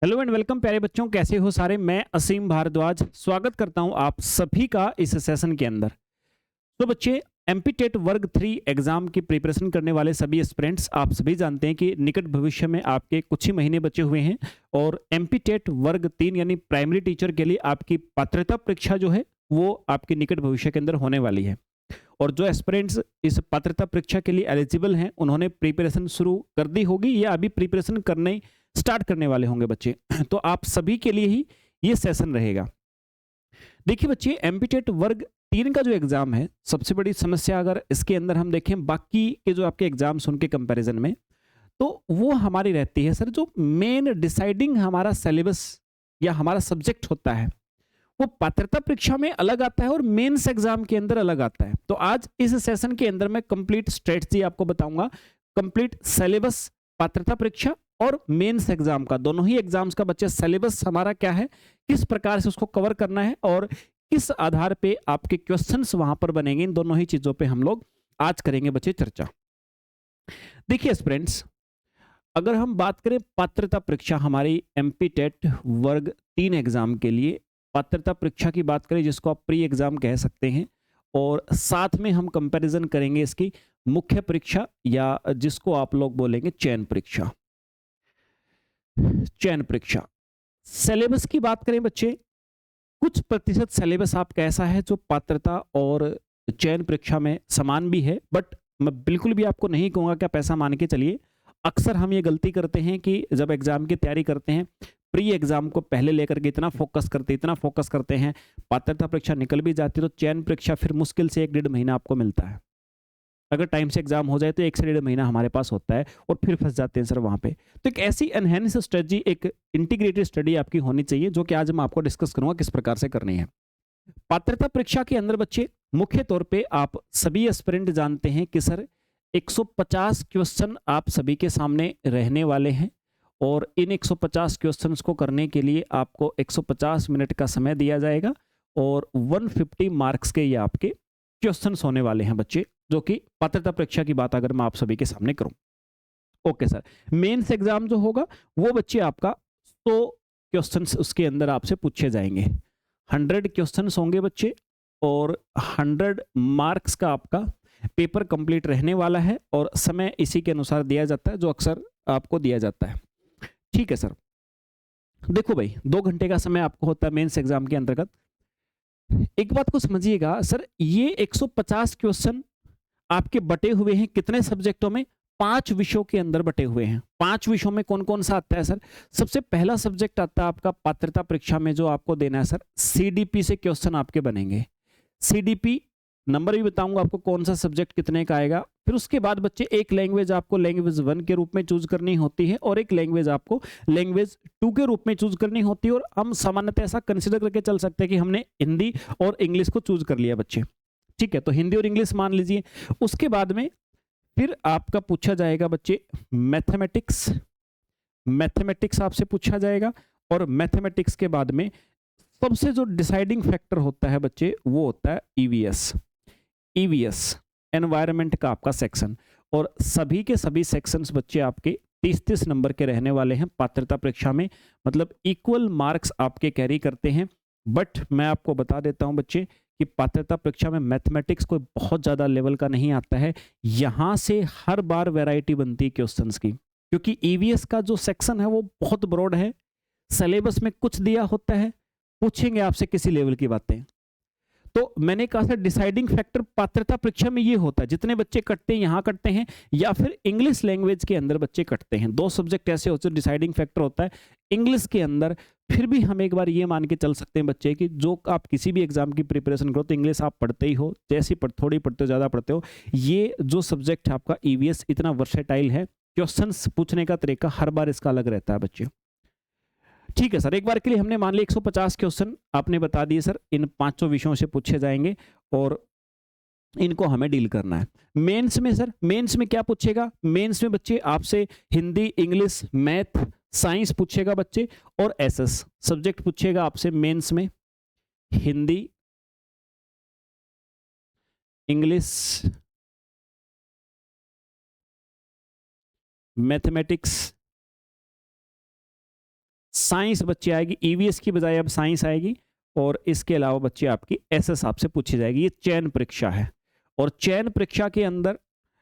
Hello and welcome प्यारे बच्चों, कैसे हो सारे। मैं असीम भारद्वाज स्वागत करता हूं आप सभी का इस सेशन के अंदर। तो बच्चे, एमपी टेट वर्ग 3 एग्जाम की प्रिपरेशन करने वाले सभी एस्पिरेंट्स, आप सभी जानते हैं कि निकट भविष्य में आपके कुछ ही महीने बचे हुए हैं और एमपी टेट वर्ग 3 यानी प्राइमरी टीचर के लिए आपकी पात्रता परीक्षा जो है वो आपके निकट भविष्य के अंदर होने वाली है। और जो एस्पिरेंट्स इस पात्रता परीक्षा के लिए एलिजिबल हैं उन्होंने प्रिपरेशन शुरू कर दी होगी या अभी प्रिपरेशन करने स्टार्ट करने वाले होंगे बच्चे। तो आप सभी के लिए ही ये सेशन रहेगा। देखिए बच्चे, एमपी टेट वर्ग 3 का जो एग्जाम है, सबसे बड़ी समस्या अगर इसके अंदर हम देखें बाकी के जो आपके एग्जाम्स उनके कंपैरिजन में, तो वो हमारी रहती है सर, जो मेन डिसाइडिंग हमारा सिलेबस या हमारा सब्जेक्ट होता है वो पात्रता परीक्षा में अलग आता है और मेंस एग्जाम के अंदर अलग आता है। तो आज इस सेशन के अंदर मैं कंप्लीट स्ट्रेटजी आपको बताऊंगा, कंप्लीट सिलेबस पात्रता परीक्षा और मेंस एग्जाम का, दोनों ही एग्जाम्स का बच्चे सिलेबस हमारा क्या है, किस प्रकार से उसको कवर करना है और किस आधार पे आपके क्वेश्चंस वहां पर बनेंगे, इन दोनों ही चीजों पे हम लोग आज करेंगे बच्चे चर्चा। देखिए फ्रेंड्स, अगर हम बात करें पात्रता परीक्षा हमारी एमपी टेट वर्ग 3 एग्जाम के लिए, पात्रता परीक्षा की बात करें जिसको आप प्री एग्जाम कह सकते हैं, और साथ में हम कंपैरिजन करेंगे इसकी मुख्य परीक्षा या जिसको आप लोग बोलेंगे चयन परीक्षा। चयन परीक्षा सिलेबस की बात करें बच्चे, कुछ प्रतिशत सिलेबस आपका ऐसा है जो पात्रता और चयन परीक्षा में समान भी है, बट मैं बिल्कुल भी आपको नहीं कहूंगा कि आप ऐसा मान के चलिए। अक्सर हम ये गलती करते हैं कि जब एग्जाम की तैयारी करते हैं प्री एग्जाम को पहले लेकर के इतना फोकस करते हैं, पात्रता परीक्षा निकल भी जाती है तो चयन परीक्षा फिर मुश्किल से 1-1.5 महीना आपको मिलता है। अगर टाइम से एग्जाम हो जाए तो 1 से 1.5 महीना हमारे पास होता है और फिर फंस जाते हैं सर वहां पे। तो एक ऐसी एनहेंस स्ट्रेटजी, एक इंटीग्रेटेड स्टडी आपकी होनी चाहिए, जो कि आज मैं आपको डिस्कस करूंगा किस प्रकार से करनी है। पात्रता परीक्षा के अंदर बच्चे मुख्य तौर पे आप सभी एस्पिरेंट जानते हैं कि सर 150 क्वेश्चन आप सभी के सामने रहने वाले हैं और इन 150 क्वेश्चंस को करने के लिए आपको 150 मिनट का समय दिया जाएगा और 150 मार्क्स के ये आपके क्वेश्चंस होने वाले हैं बच्चे, जो कि पात्रता परीक्षा की बात अगर मैं आप सभी के सामने करूं। ओके सर, मेंस एग्जाम जो होगा वो बच्चे आपका 100 क्वेश्चंस उसके अंदर आपसे पूछे जाएंगे। 100 क्वेश्चंस होंगे बच्चे और 100 मार्क्स का आपका पेपर कंप्लीट रहने वाला है और समय इसी के अनुसार दिया जाता है जो अक्सर आपको दिया जाता है। ठीक है सर, देखो भाई 2 घंटे का समय आपको होता है मेंस एग्जाम के अंतर्गत। एक बात को समझिएगा सर, ये 150 क्वेश्चन आपके बटे हुए हैं कितने सब्जेक्टों में? 5 विषयों के अंदर बटे हुए हैं। 5 विषयों में कौन कौन सा आता है सर? सबसे पहला सब्जेक्ट आता है आपका पात्रता परीक्षा में जो आपको देना है सर, सीडीपी से क्वेश्चन आपके बनेंगे। सीडीपी नंबर भी बताऊंगा आपको कौन सा सब्जेक्ट कितने का आएगा। फिर उसके बाद बच्चे एक लैंग्वेज आपको लैंग्वेज 1 के रूप में चूज करनी होती है और एक लैंग्वेज आपको लैंग्वेज 2 के रूप में चूज करनी होती है। और हम सामान्यतः ऐसा कंसिडर करके चल सकते हैं कि हमने हिंदी और इंग्लिश को चूज कर लिया बच्चे। ठीक है, तो हिंदी और इंग्लिश मान लीजिए। उसके बाद में फिर आपका पूछा जाएगा बच्चे मैथमेटिक्स। मैथमेटिक्स आपसे पूछा जाएगा और मैथमेटिक्स के बाद में सबसे जो डिसाइडिंग फैक्टर होता है बच्चे वो होता है ईवीएस। ईवीएस एनवायरनमेंट का आपका सेक्शन, और सभी के सभी सेक्शंस बच्चे आपके 30-30 नंबर के रहने वाले हैं पात्रता परीक्षा में, मतलब इक्वल मार्क्स आपके कैरी करते हैं। बट मैं आपको बता देता हूं बच्चे कि पात्रता परीक्षा में मैथमेटिक्स कोई बहुत ज्यादा लेवल का नहीं आता है। यहां से हर बार वैरायटी बनती है क्वेश्चंस की, क्योंकि ईवीएस का जो सेक्शन है वो बहुत ब्रॉड है, सिलेबस में कुछ दिया होता है, पूछेंगे आपसे किसी लेवल की बातें। तो मैंने कहा था डिसाइडिंग फैक्टर पात्रता परीक्षा में ये होता है, जितने बच्चे कटते हैं यहाँ कटते हैं या फिर इंग्लिश लैंग्वेज के अंदर बच्चे कटते हैं। 2 सब्जेक्ट ऐसे होते हैं डिसाइडिंग फैक्टर होता है इंग्लिश के अंदर। फिर भी हम एक बार ये मान के चल सकते हैं बच्चे कि जो आप किसी भी एग्जाम की प्रिपरेशन करो तो इंग्लिश आप पढ़ते ही हो, जैसी थोड़ी पढ़ते हो ज़्यादा पढ़ते हो। ये जो सब्जेक्ट है आपका ईवीएस इतना वर्सेटाइल है, क्वेश्चन पूछने का तरीका हर बार इसका अलग रहता है बच्चे। ठीक है सर, एक बार के लिए हमने मान लिया 150 क्वेश्चन आपने बता दिए सर, इन 500 विषयों से पूछे जाएंगे और इनको हमें डील करना है। मेंस में सर, मेंस में क्या पूछेगा? मेंस में बच्चे आपसे हिंदी, इंग्लिश, मैथ, साइंस पूछेगा बच्चे और एसएस सब्जेक्ट पूछेगा आपसे मेंस में। हिंदी, इंग्लिश, मैथमेटिक्स, साइंस बच्चे आएगी, ईवीएस की बजाय अब साइंस आएगी, और इसके अलावा बच्चे आपकी एसएस आपसे पूछी जाएगी। ये चयन परीक्षा है, और चयन परीक्षा के अंदर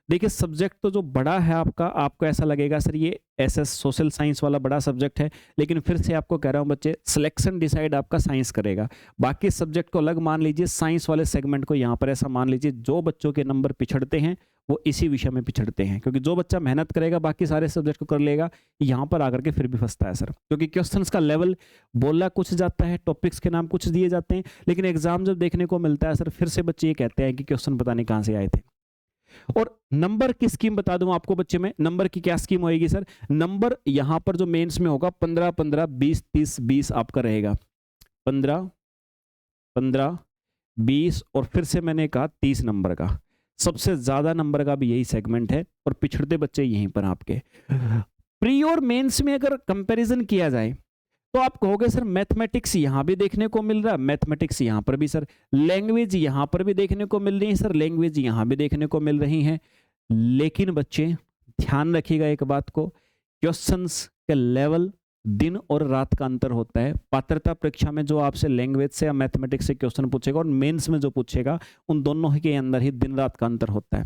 देखिए सब्जेक्ट तो जो बड़ा है आपका, आपको ऐसा लगेगा सर ये एसएस सोशल साइंस वाला बड़ा सब्जेक्ट है, लेकिन फिर से आपको कह रहा हूं बच्चे, सिलेक्शन डिसाइड आपका साइंस करेगा। बाकी सब्जेक्ट को अलग मान लीजिए, साइंस वाले सेगमेंट को यहाँ पर ऐसा मान लीजिए, जो बच्चों के नंबर पिछड़ते हैं वो इसी विषय में पिछड़ते हैं, क्योंकि जो बच्चा मेहनत करेगा बाकी सारे सब्जेक्ट को कर लेगा, यहाँ पर आकर के फिर भी फंसता है सर, क्योंकि क्वेश्चंस का लेवल बोला कुछ जाता है, टॉपिक्स के नाम कुछ दिए जाते हैं, लेकिन एग्जाम जब देखने को मिलता है सर, फिर से बच्चे ये कहते हैं कि क्वेश्चन पता नहीं कहाँ से आए थे। और नंबर की स्कीम बता दूं आपको बच्चे में, नंबर की क्या स्कीम होएगी सर, नंबर यहां पर जो मेंस में होगा 15 15 20 30 20 आपका रहेगा, 15 15 20 और फिर से मैंने कहा 30 नंबर का, सबसे ज्यादा नंबर का भी यही सेगमेंट है, और पिछड़ते बच्चे यहीं पर आपके। प्री और मेंस में अगर कंपैरिजन किया जाए तो आप कहोगे सर मैथमेटिक्स यहां भी देखने को मिल रहा है, मैथमेटिक्स यहां पर भी सर, लैंग्वेज यहां पर भी देखने को मिल रही है सर, लैंग्वेज यहां भी देखने को मिल रही है, लेकिन बच्चे ध्यान रखिएगा एक बात को, क्वेश्चंस का लेवल दिन और रात का अंतर होता है। पात्रता परीक्षा में जो आपसे लैंग्वेज से या मैथमेटिक्स से क्वेश्चन पूछेगा और मेंस में जो पूछेगा, उन दोनों के अंदर ही दिन रात का अंतर होता है।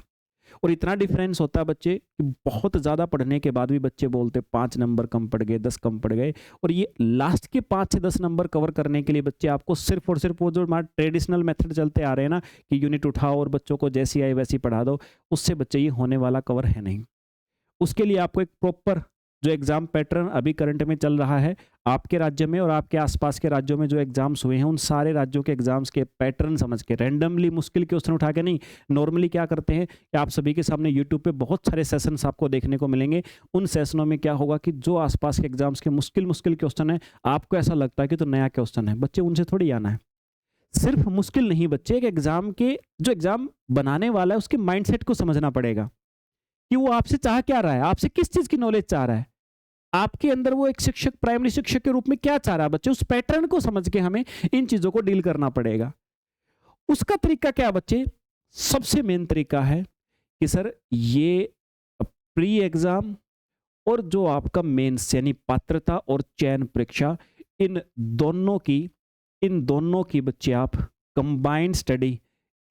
और इतना डिफरेंस होता है बच्चे कि बहुत ज्यादा पढ़ने के बाद भी बच्चे बोलते 5 नंबर कम पड़ गए, 10 कम पड़ गए, और ये लास्ट के 5 से 10 नंबर कवर करने के लिए बच्चे आपको सिर्फ और सिर्फ वो जो हमारे ट्रेडिशनल मेथड चलते आ रहे हैं ना, कि यूनिट उठाओ और बच्चों को जैसी आई वैसी पढ़ा दो, उससे बच्चे ये होने वाला कवर है नहीं। उसके लिए आपको एक प्रॉपर जो एग्जाम पैटर्न अभी करंट में चल रहा है आपके राज्य में और आपके आसपास के राज्यों में जो एग्जाम्स हुए हैं, उन सारे राज्यों के एग्जाम्स के पैटर्न समझ के, रैंडमली मुश्किल क्वेश्चन उठा के नहीं, नॉर्मली क्या करते हैं कि आप सभी के सामने यूट्यूब पे बहुत सारे सेशंस आपको देखने को मिलेंगे। उन सेशनों में क्या होगा कि जो आसपास के एग्जाम्स के मुश्किल क्वेश्चन है, आपको ऐसा लगता है कि तो नया क्वेश्चन है, बच्चे उनसे थोड़ी आना है। सिर्फ मुश्किल नहीं बच्चे, एक एग्जाम के जो एग्जाम बनाने वाला है उसके माइंडसेट को समझना पड़ेगा कि वो आपसे चाह क्या रहा है, आपसे किस चीज की नॉलेज चाह रहा है, आपके अंदर वो एक शिक्षक, प्राइमरी शिक्षक के रूप में क्या चाह रहा है बच्चे, उस पैटर्न को समझ के हमें इन चीजों को डील करना पड़ेगा। उसका तरीका क्या बच्चे, सबसे मेन तरीका है कि सर ये प्री एग्जाम और जो आपका मेंस यानी पात्रता और चयन परीक्षा, इन दोनों की बच्चे आप कंबाइंड स्टडी,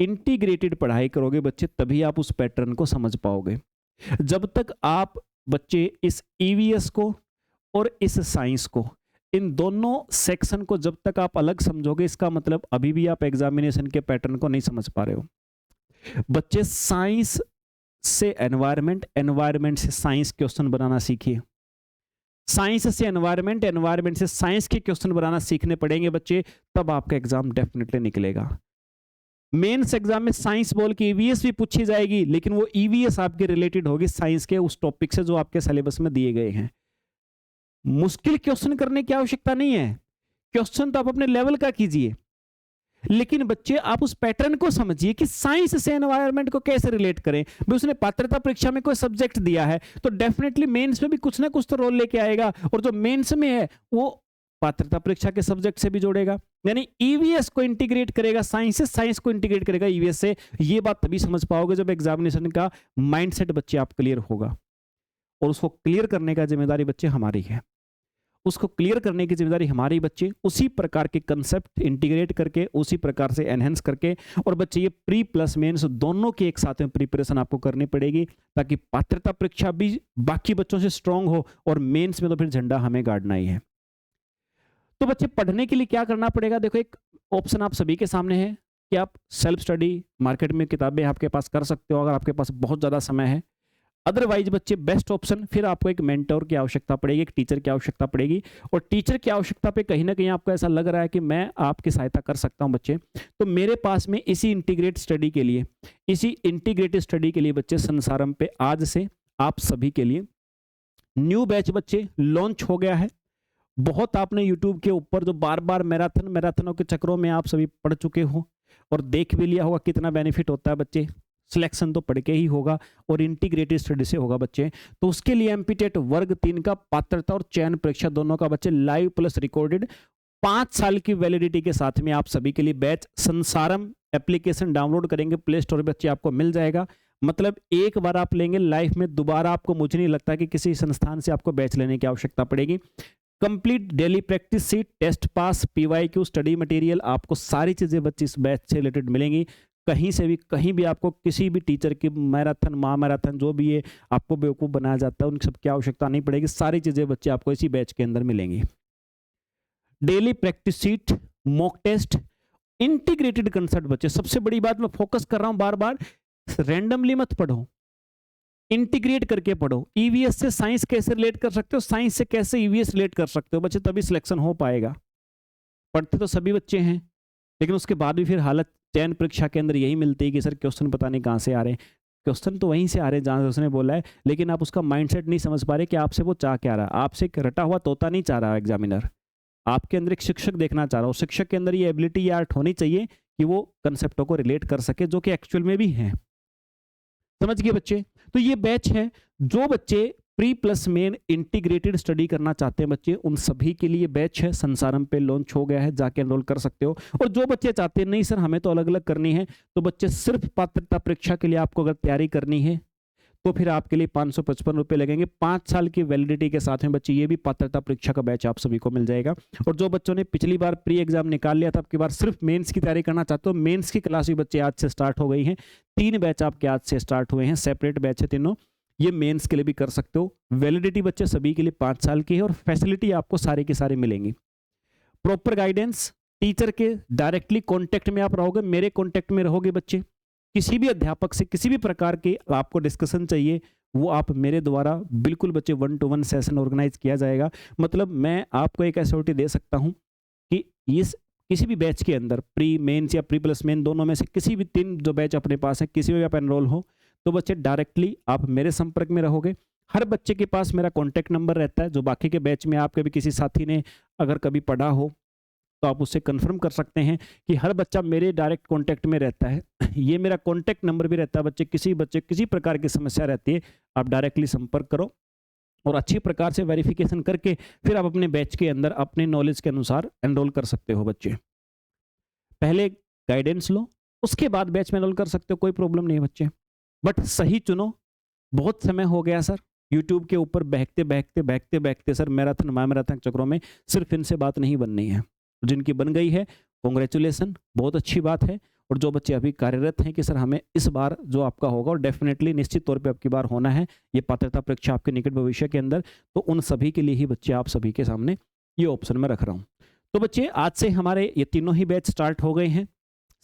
इंटीग्रेटेड पढ़ाई करोगे बच्चे, तभी आप उस पैटर्न को समझ पाओगे। जब तक आप बच्चे इस ईवीएस को और इस साइंस को, इन दोनों सेक्शन को जब तक आप अलग समझोगे, इसका मतलब अभी भी आप एग्जामिनेशन के पैटर्न को नहीं समझ पा रहे हो। बच्चे साइंस से एनवायरनमेंट, एनवायरनमेंट से साइंस क्वेश्चन बनाना सीखिए, साइंस से एनवायरनमेंट, एनवायरनमेंट से साइंस के क्वेश्चन बनाना सीखने पड़ेंगे बच्चे, तब आपका एग्जाम डेफिनेटली निकलेगा। मेंस एग्जाम में साइंस बोल के ईवीएस भी पूछी जाएगी, लेकिन वो ईवीएस आपके रिलेटेड होगी साइंस के उस टॉपिक से जो आपके सिलेबस में दिए गए हैं। मुश्किल क्वेश्चन करने की आवश्यकता नहीं है, क्वेश्चन तो आप अपने लेवल का कीजिए, लेकिन बच्चे आप उस पैटर्न को समझिए कि साइंस से एनवायरनमेंट को कैसे रिलेट करें। भाई उसने पात्रता परीक्षा में कोई सब्जेक्ट दिया है तो डेफिनेटली मेंस में भी कुछ ना कुछ तो रोल लेके आएगा, और जो मेंस में है वो पात्रता परीक्षा के सब्जेक्ट से भी जोड़ेगा, यानी ईवीएस को इंटीग्रेट करेगा साइंस से, साइंस को इंटीग्रेट करेगा ईवीएस से। ये बात तभी समझ पाओगे जब एग्जामिनेशन का माइंडसेट बच्चे आप क्लियर होगा, और उसको क्लियर करने का जिम्मेदारी बच्चे हमारी है, उसको क्लियर करने की जिम्मेदारी हमारी बच्चे, उसी प्रकार के कंसेप्ट इंटीग्रेट करके, उसी प्रकार से एनहेंस करके, और बच्चे ये प्री प्लस मेंस दोनों की एक साथ में प्रिपरेशन आपको करनी पड़ेगी, ताकि पात्रता परीक्षा भी बाकी बच्चों से स्ट्रांग हो, और मेंस में तो फिर झंडा हमें गाड़ना ही है। तो बच्चे पढ़ने के लिए क्या करना पड़ेगा, देखो एक ऑप्शन आप सभी के सामने है कि आप सेल्फ स्टडी, मार्केट में किताबें आपके पास कर सकते हो अगर आपके पास बहुत ज़्यादा समय है। अदरवाइज बच्चे बेस्ट ऑप्शन, फिर आपको एक मेंटर की आवश्यकता पड़ेगी, एक टीचर की आवश्यकता पड़ेगी, और टीचर की आवश्यकता पे कहीं ना कहीं आपको ऐसा लग रहा है कि मैं आपकी सहायता कर सकता हूं बच्चे, तो मेरे पास में इसी इंटीग्रेटेड स्टडी के लिए बच्चे संसारम पे आज से आप सभी के लिए न्यू बैच बच्चे लॉन्च हो गया है। बहुत आपने यूट्यूब के ऊपर जो बार बार मैराथनों के चक्रों में आप सभी पढ़ चुके हो और देख भी लिया होगा कितना बेनिफिट होता है बच्चे, सिलेक्शन तो पढ़ के ही होगा और इंटीग्रेटेड स्टडी से होगा बच्चे। तो उसके लिए एमपीटेट वर्ग 3 का पात्रता और चयन परीक्षा दोनों का बच्चे लाइव प्लस रिकॉर्डेड 5 साल की वैलिडिटी के साथ में आप सभी के लिए बैच संसारम एप्लीकेशन डाउनलोड करेंगे, प्ले स्टोर पे बच्चे आपको मिल जाएगा। मतलब एक बार आप लेंगे, लाइफ में दोबारा आपको, मुझे नहीं लगता कि किसी संस्थान से आपको बैच लेने की आवश्यकता पड़ेगी। Complete daily practice sheet, test pass, PYQ, study material, आपको सारी चीज़ें बच्चे इस बैच से रिलेटेड मिलेंगी। कहीं से भी कहीं भी आपको किसी भी टीचर की मैराथन, महामैराथन जो भी है आपको बेवकूफ़ बनाया जाता है, उन सब की आवश्यकता नहीं पड़ेगी। सारी चीज़ें बच्चे आपको इसी बैच के अंदर मिलेंगी। Daily practice sheet, mock test, integrated concept बच्चे, सबसे बड़ी बात मैं फोकस कर रहा हूं बार बार, रैंडमली मत पढ़ो, इंटीग्रेट करके पढ़ो। ईवीएस से साइंस कैसे रिलेट कर सकते हो, साइंस से कैसे ईवीएस रिलेट कर सकते हो बच्चे, तभी सिलेक्शन हो पाएगा। पढ़ते तो सभी बच्चे हैं, लेकिन उसके बाद भी फिर हालत चयन परीक्षा के अंदर यही मिलती है कि सर क्वेश्चन पता नहीं कहाँ से आ रहे हैं। क्वेश्चन तो वहीं से आ रहे हैं जहाँ से उसने बोला है, लेकिन आप उसका माइंडसेट नहीं समझ पा रहे कि आपसे वो चाह क्या रहा है। आपसे एक रटा हुआ तोता नहीं चाह रहा एग्जामिनर, आपके अंदर एक शिक्षक देखना चाह रहा हूँ। शिक्षक के अंदर ये एबिलिटी, ये आर्ट होनी चाहिए कि वो कंसेप्टों को रिलेट कर सके, जो कि एक्चुअल में भी हैं। समझ गए बच्चे? तो ये बैच है, जो बच्चे pre plus main integrated study करना चाहते हैं बच्चे, उन सभी के लिए बैच है। संसारम पे लॉन्च हो गया है, जाके एनरोल कर सकते हो। और जो बच्चे चाहते हैं नहीं सर हमें तो अलग अलग करनी है, तो बच्चे सिर्फ पात्रता परीक्षा के लिए आपको अगर तैयारी करनी है तो फिर आपके लिए 555 रुपये लगेंगे। 5 साल की वैलिडिटी के साथ में बच्चे ये भी पात्रता परीक्षा का बैच आप सभी को मिल जाएगा। और जो बच्चों ने पिछली बार प्री एग्जाम निकाल लिया था, अब की बार सिर्फ मेंस की तैयारी करना चाहते हो, मेंस की क्लास भी बच्चे आज से स्टार्ट हो गई हैं। 3 बैच आपके आज से स्टार्ट हुए हैं, सेपरेट बैच है तीनों। ये मेंस के लिए भी कर सकते हो। वैलिडिटी बच्चे सभी के लिए 5 साल की है और फैसिलिटी आपको सारी की सारी मिलेंगी। प्रॉपर गाइडेंस, टीचर के डायरेक्टली कॉन्टेक्ट में आप रहोगे, मेरे कॉन्टेक्ट में रहोगे बच्चे। किसी भी अध्यापक से किसी भी प्रकार के आपको डिस्कशन चाहिए, वो आप मेरे द्वारा बिल्कुल बच्चे 1-to-1 सेशन ऑर्गेनाइज किया जाएगा। मतलब मैं आपको एक एसओटी दे सकता हूं कि इस किसी भी बैच के अंदर प्री मेंस या प्री प्लस मेन दोनों में से किसी भी 3 जो बैच अपने पास है, किसी में भी आप एनरोल हो, तो बच्चे डायरेक्टली आप मेरे संपर्क में रहोगे। हर बच्चे के पास मेरा कॉन्टैक्ट नंबर रहता है, जो बाकी के बैच में आपके भी किसी साथी ने अगर कभी पढ़ा हो तो आप उससे कंफर्म कर सकते हैं कि हर बच्चा मेरे डायरेक्ट कांटेक्ट में रहता है। ये मेरा कांटेक्ट नंबर भी रहता है। बच्चे किसी प्रकार की समस्या रहती है, आप डायरेक्टली संपर्क करो और अच्छी प्रकार से वेरिफिकेशन करके फिर आप अपने बैच के अंदर अपने नॉलेज के अनुसार एनरोल कर सकते हो। बच्चे पहले गाइडेंस लो, उसके बाद बैच में एनरोल कर सकते हो, कोई प्रॉब्लम नहीं है बच्चे, बट सही चुनो। बहुत समय हो गया सर यूट्यूब के ऊपर बहकते सर मैराथन महामैराथन चक्रों में, सिर्फ इनसे बात नहीं बननी है। जिनकी बन गई है कॉन्ग्रेचुलेसन, बहुत अच्छी बात है। और जो बच्चे अभी कार्यरत हैं कि सर हमें इस बार जो आपका होगा, और डेफिनेटली निश्चित तौर पे आपकी बार होना है ये पात्रता परीक्षा आपके निकट भविष्य के अंदर, तो उन सभी के लिए ही बच्चे आप सभी के सामने ये ऑप्शन में रख रहा हूँ। तो बच्चे आज से हमारे ये तीनों ही बैच स्टार्ट हो गए हैं।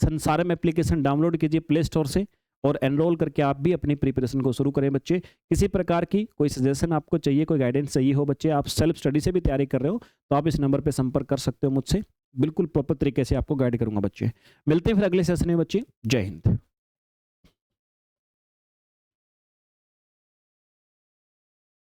संसारम एप्लीकेशन डाउनलोड कीजिए प्ले स्टोर से और एनरोल करके आप भी अपनी प्रिपरेशन को शुरू करें। बच्चे किसी प्रकार की कोई सजेशन आपको चाहिए, कोई गाइडेंस चाहिए हो, बच्चे आप सेल्फ स्टडी से भी तैयारी कर रहे हो तो आप इस नंबर पे संपर्क कर सकते हो मुझसे, बिल्कुल प्रॉपर तरीके से आपको गाइड करूंगा। बच्चे मिलते हैं फिर अगले सेशन में बच्चे, जय हिंद।